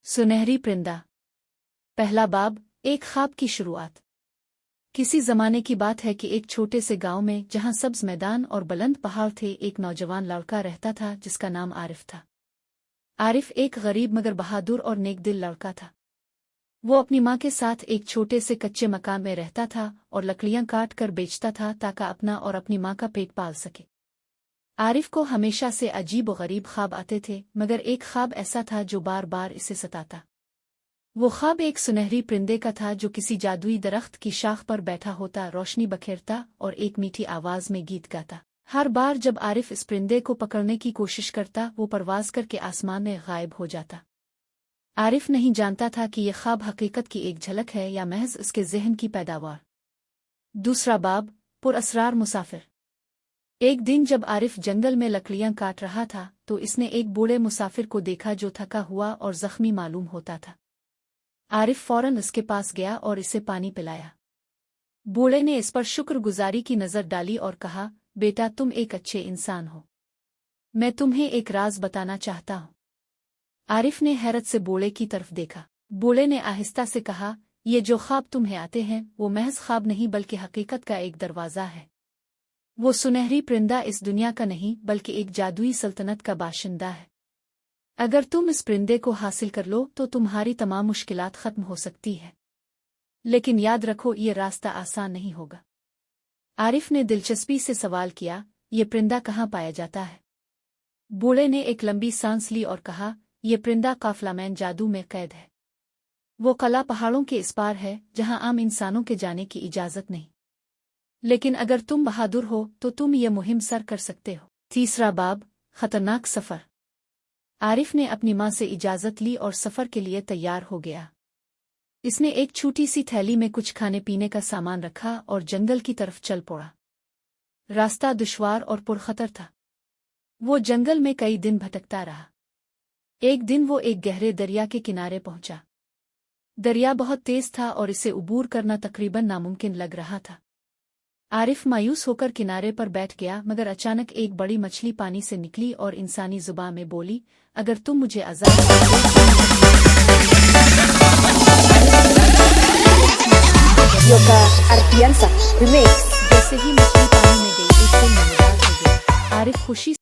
सुनहरी परिंदा। पहला बाब, एक ख्वाब की शुरुआत। किसी जमाने की बात है कि एक छोटे से गांव में, जहां सब्ज मैदान और बुलंद पहाड़ थे, एक नौजवान लड़का रहता था जिसका नाम आरिफ था। आरिफ एक गरीब मगर बहादुर और नेकदिल लड़का था। वो अपनी माँ के साथ एक छोटे से कच्चे मकान में रहता था और लकड़ियां काट कर बेचता था ताकि अपना और अपनी माँ का पेट पाल सके। आरिफ को हमेशा से अजीब और गरीब ख्वाब आते थे, मगर एक ख्वाब ऐसा था जो बार बार इसे सताता। वो ख्वाब एक सुनहरी परिंदे का था जो किसी जादुई दरख्त की शाख पर बैठा होता, रोशनी बखेरता और एक मीठी आवाज में गीत गाता। हर बार जब आरिफ इस परिंदे को पकड़ने की कोशिश करता, वो परवाज करके आसमान में गायब हो जाता। आरिफ नहीं जानता था कि यह ख्वाब हकीकत की एक झलक है या महज उसके ज़हन की पैदावार। दूसरा बाब, पुरअसरार मुसाफिर। एक दिन जब आरिफ जंगल में लकड़ियां काट रहा था तो इसने एक बूढ़े मुसाफिर को देखा जो थका हुआ और जख्मी मालूम होता था। आरिफ फौरन उसके पास गया और इसे पानी पिलाया। बूढ़े ने इस पर शुक्रगुजारी की नज़र डाली और कहा, बेटा तुम एक अच्छे इंसान हो, मैं तुम्हें एक राज बताना चाहता हूँ। आरिफ ने हैरत से बूढ़े की तरफ देखा। बूढ़े ने आहिस्ता से कहा, ये जो ख्वाब तुम्हें आते हैं वो महज ख्वाब नहीं बल्कि हकीकत का एक दरवाज़ा है। वो सुनहरी परिंदा इस दुनिया का नहीं बल्कि एक जादुई सल्तनत का बाशिंदा है। अगर तुम इस परिंदे को हासिल कर लो तो तुम्हारी तमाम मुश्किलात खत्म हो सकती है, लेकिन याद रखो ये रास्ता आसान नहीं होगा। आरिफ ने दिलचस्पी से सवाल किया, ये परिंदा कहाँ पाया जाता है? बूढ़े ने एक लंबी सांस ली और कहा, ये परिंदा काफलामैन जादू में कैद है। वो कला पहाड़ों के इस पार है जहां आम इंसानों के जाने की इजाजत नहीं, लेकिन अगर तुम बहादुर हो तो तुम ये मुहिम सर कर सकते हो। तीसरा बाब, खतरनाक सफर। आरिफ ने अपनी माँ से इजाजत ली और सफर के लिए तैयार हो गया। इसने एक छोटी सी थैली में कुछ खाने पीने का सामान रखा और जंगल की तरफ चल पड़ा। रास्ता दुश्वार और पुरखतर था। वो जंगल में कई दिन भटकता रहा। एक दिन वो एक गहरे दरिया के किनारे पहुंचा। दरिया बहुत तेज था और इसे उबूर करना तकरीबन नामुमकिन लग रहा था। आरिफ मायूस होकर किनारे पर बैठ गया, मगर अचानक एक बड़ी मछली पानी से निकली और इंसानी जुबान में बोली, अगर तुम मुझे आजाद Yoga Ardiansa Remix। जैसे ही मछली पानी में गई, एक दिन नजर हो गया। आरिफ खुशी